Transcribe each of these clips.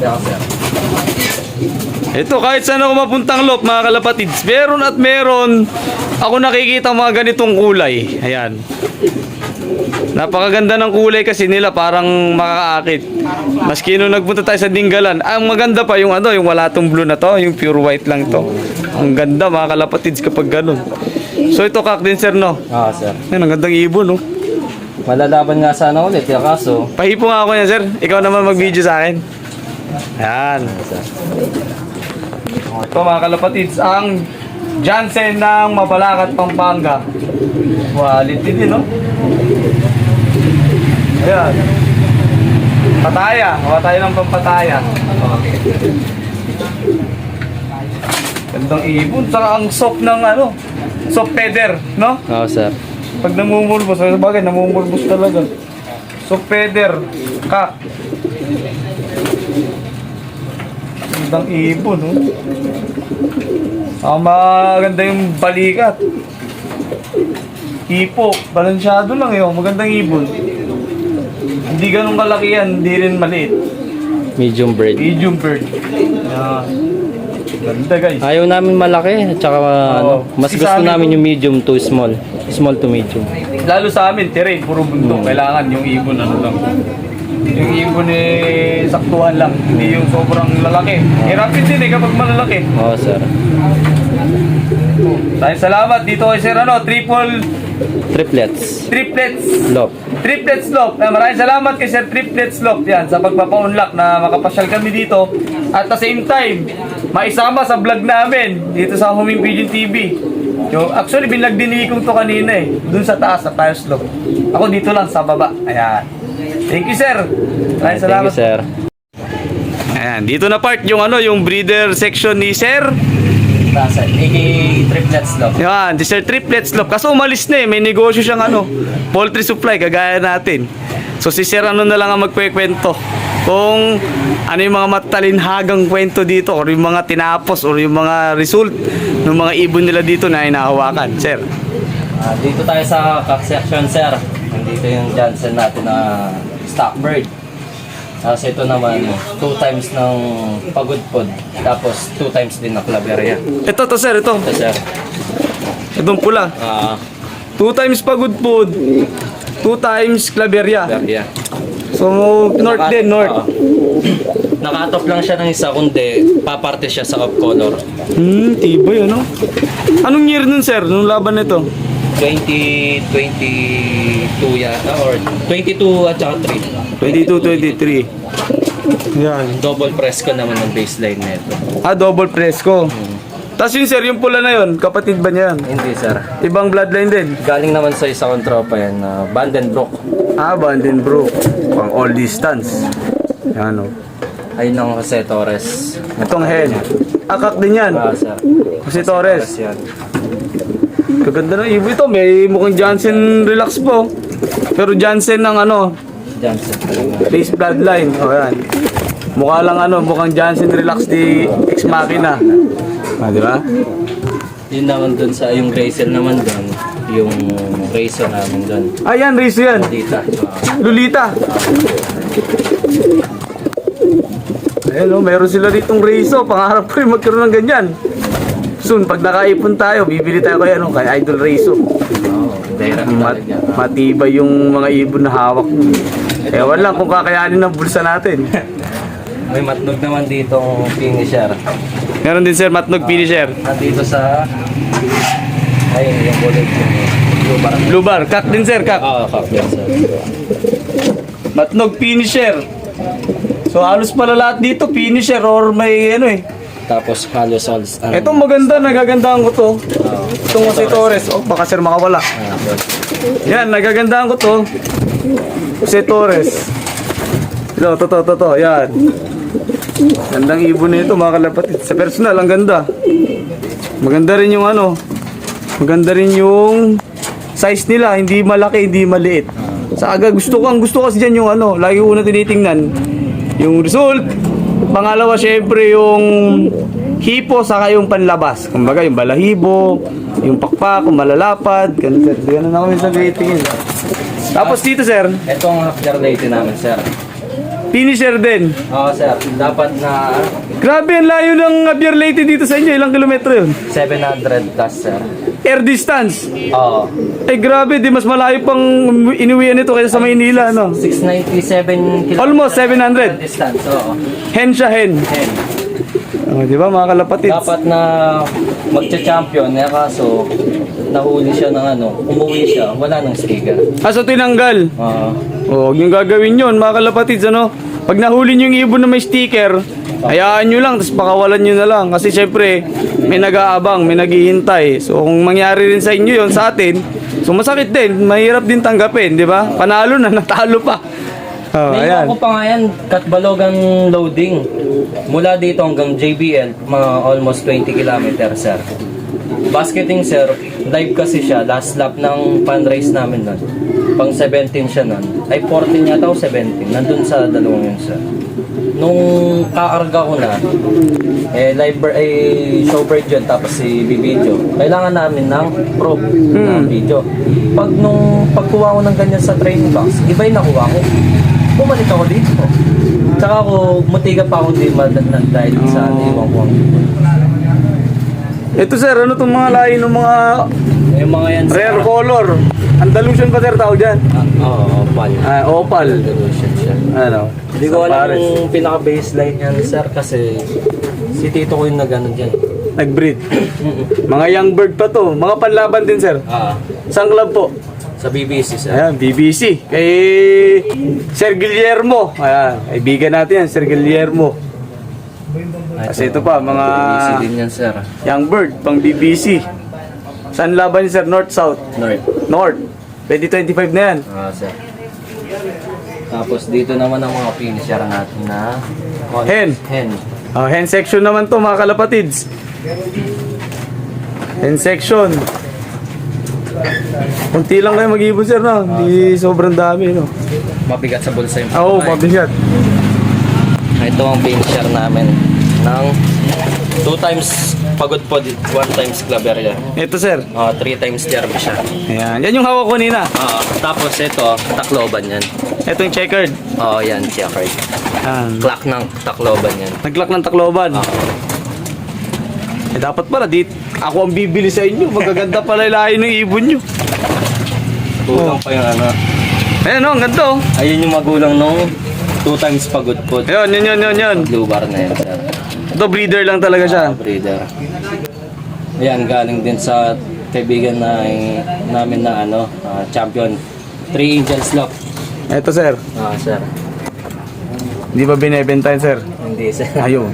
Yeah, sir. Ito, kahit saan ako mapuntang lop, mga kalapatids, meron at meron ako nakikita mga ganitong kulay. Ayan. Napakaganda ng kulay kasi nila, parang makakaakit. Maski nung nagpunta tayo sa Dinggalan, ang maganda pa yung ano, yung wala tong blue na to, yung pure white lang to. Ang ganda mga kalapatids kapag ganun. So ito kak din sir, no? Ah, sir. Ayan, ang gandang ibon, no? Malalaban nga sana ulit, yung kaso. Pahipo nga ako niya sir, ikaw naman mag-video sa akin. Ayan. Sir. Ito mga kalapatids, ang Jansen ng Mabalacat, Pampanga. Quality din, no? Ayan. Pataya. Pataya ng pampataya. Gandang ibon. Saka ang soft ng ano, soft feather, no? Oo, sir. Pag namumulbos, sa bagay, namumulbos talaga. Soft feather. Kak. Gandang ibon, no? Maganda yung balikat. Ipo, balansyado lang yun. Magandang ibon. Hindi ganun kalaki yan, hindi rin maliit. Medium bird. Medium bird. Yan. Ganda guys. Ayaw namin malaki, at saka mas Si gusto sa amin namin yung medium to small. Small to medium. Lalo sa amin, terrain, puro bundok. Kailangan yung ibon, ano lang. Yung ibon saktuhan lang, hindi yung sobrang lalaki. Hirapin din kapag malalaki. Oo, sir. Tayong salamat dito kay Sir Triplets. Triplets. Lop. Triplets Lock. Maraming salamat kay Sir Triplets Lock yan sa pagpapa-unlock na makapasyal kami dito. At the same time, maisama sa vlog namin dito sa Huming Pigeon TV. Yo, actually, binlag din ni Ikong to kanina dun sa taas, sa Tires Lock. Ako dito lang sa baba. Ayan. Thank you, Sir. Maraming salamat. Thank you, sir. Ayan, dito na part yung yung breeder section ni Sir. Aka triplets lop. Yan, si Sir Triplets Lop. Kaso umalis na may negosyo siyang poultry supply, kagaya natin. So si Sir na lang ang magkwekwento kung ano yung mga matalinhagang kwento dito, or yung mga tinapos, or yung mga result ng mga ibon nila dito na hinahawakan. Sir. Dito tayo sa cock section, sir. Nandito yung Jansen natin na stock bird. Tapos ito naman, 2 times ng pagudpod. Tapos 2 times din na claveria. Ito to sir, ito. Ito, sir. Itong pula. 2 times pagudpod, 2 times claveria. Claveria. So north din, north. Nakatop lang siya ng isa, kundi paparte siya sa off color. Tibay Anong year nun sir, nung laban nito? 2022 yata, or 22 at saka 3. 22, 23. Yan. Double press ko naman ng baseline nito. Double press ko. Tapos yun sir, yung pula na yun, kapatid ba niya yan? Hindi, sir. Ibang bloodline din? Galing naman sa isang tropa yan, Vandenbroek. Vandenbroek. Pang all distance. Yan Ayun ang Jose Torres. Itong hen. Akak din yan. Sir. Jose Torres. Yan. Kaganda ng ibon ito. May mukhang Jansen relax po. Pero Jansen ng Jansen. face bloodline. Yan. Mukha lang mukhang Jansen relax di ex machina. Di ba? Yun naman dun sa, yung Graysel naman dun, yung Rayso namin dun. Yan, Rizo yan. Dita. Lolita. Ayan meron sila ditong Rizo. Pangarap ko rin magkaroon ng ganyan. Soon, pag nakaipon tayo, bibili tayo kay Idol Rizo. Matibay yung mga ibon na hawak mo. Ewan lang kung kakayanin ng bulsa natin. May matnog naman dito finisher. Meron din sir, matnog finisher. Nandito sa... Ayun, yung bullet. Blue bar. Blue bar, cut din sir, cut. Cock yan, sir. Matnog finisher. So halos pala lahat dito, finisher or may Tapos halos all... Itong maganda, nagagandahan ko to. Itong Jose Torres. Baka sir makawala. Yan, nagagandahan ko to. Jose Torres. Ito. Yan. Gandang ibon nito mga kalapatid. Sa personal, ang ganda. Maganda rin yung maganda rin yung size nila. Hindi malaki, hindi maliit. Sa aga, ang gusto kasi dyan yung lagi ko na tinitingnan. Yung result. Pangalawa, syempre yung hipo, saka yung panlabas. Kumbaga, yung balahibo, yung pakpak, yung malalapad. Ganun na kami sa greeting. Tapos dito, sir. Ito ang half jar lady namin, sir. Finisher din. Oo, sir. Dapat na Grabe, ang layo ng Beer Leyte dito sa inyo. Ilang kilometro yun? 700 plus, sir. Air distance. Oo. Eh grabe, di mas malayo pang inuwian nito kaysa sa Maynila, no? 697 kilometers. Almost 700. Distance, oo. Hen siya, hen. Hen. Oh, di ba mga kalapatids? Dapat na magcha-champion, eh, kaso nahuli siya ng umuwi siya, wala nang sticker. Aso tinanggal. Oo. Oh, huwag yung gagawin yun, mga kalapatids, ano? Pag nahuli nyo yung ibon na may sticker, hayaan nyo lang, tapos pakawalan nyo na lang. Kasi syempre, may nag-aabang, may naghihintay. So, kung mangyari rin sa inyo yon sa atin, so masakit din, mahirap din tanggapin, di ba? Panalo na, natalo pa. Oh, Naiwan ayan. ko pa nga yan, Katbalogan loading. Mula dito hanggang JBL, mga almost 20 kilometers, sir. Basketing, sir, live kasi siya, last lap ng fan-race namin nun. Pang 17 siya nun. Ay, 14 yata o 17. Nandun sa dalawang yun, sir. Nung kaarga ko na, showbird yun, tapos si video. Kailangan namin ng proof ng video. Pagkuha ko ng ganyan sa training box, iba yung nakuha ko. Bumalik ako dito. Tsaka ako, mutiga pa ako di dahil sa iwan ko ang ibon. Ito sir, ano itong mga lahi ng mga Yung mga yan, sir. rare color? Andalusian pa sir tawag dyan? Oo, opal. Opal. Andalusian siya. Ano? Hindi ko alam Sampares. yung pinaka-baseline yan, sir, kasi si tito ko yung nag-ano dyan. Nag-breed. Mga young bird pa to. Mga panlaban din sir. Saan club po? Sa BBC, sir. Ayan, BBC. Kay Sir Guillermo. Ayan, kaibigan natin yan, Sir Guillermo. Kasi ito pa, mga BBC din yan, sir. young bird, pang BBC. Saan laban niya, sir? North-South? North. North. 2025 na yan. Sir. Tapos dito naman ang mga finisher natin na Hen. Hen. Hen section naman to mga kalapatids. Hen section. Kunti lang kayo mag-ibon sir, no? Hindi sobrang dami, no? Mabigat sa bulsa yung Oo, pagkain. mabigat. Ito ang finisher namin ng 2 times pagod po, 1 times claveria. Ito sir. 3 times derby siya. Ayan. Yan yung hawak ko nina. Tapos ito, Tacloban yan. Ito yung checkered. Yan, checkered. Ayan. Clock ng Tacloban yan. Nag-clock ng Tacloban. Dapat pala, ako ang bibili sa inyo. Magaganda pala yung lahi ng ibon nyo. Kulang pa yung ano. Ayan o, ang ganda o. Ayun yung magulang nung 2 times pagod po. Ayun, yun. Blue bar na yan, sir. Ito, breeder lang talaga siya. Breeder. Ayan, galing din sa kaibigan namin na champion. 3 Angels Lock. Ito sir. Sir. Hindi ba binibenta yun sir? Hindi, sir. Ayun.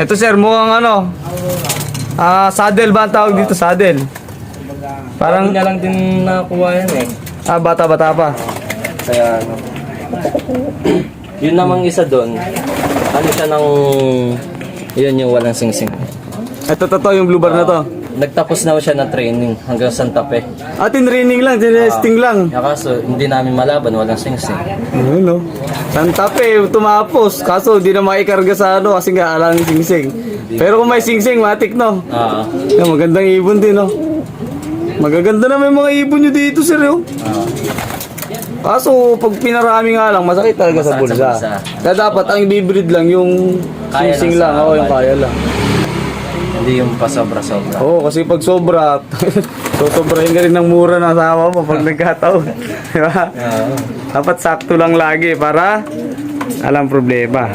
Ito sir, mukhang saddle ba ang tawag dito? Saddle. Parang Parang, niya lang din nakuha yan eh. bata-bata pa. Kaya yun namang isa doon. Ano siya ng yun yung walang sing-sing. Ito, yung blue bar na to. Nagtapos na siya ng training hanggang Santa Fe. Training lang, tinesting lang. Kaso hindi namin malaban, walang sing-sing. Ayun no. Santa Fe, tumapos. Kaso, di na maikarga sa kasi nga alang sing-sing. Pero kung may sing-sing, matik no. Yan, magandang ibon din no. Magaganda na may mga ibon nyo dito sir yo. Kaso, pag pinarami nga lang, masakit talaga sa Masakit bulsa. sa bulsa. Kaya dapat, ang bibreed lang, yung Kaya sing-sing lang lang. sa Oo, yung budget. kaya lang. Hindi yung pasobra-sobra. Oo, kasi pag sobra, sosobrahin ka rin ng mura ng asawa mo pag nagkataon. Di ba? Dapat sakto lang lagi para alam problema.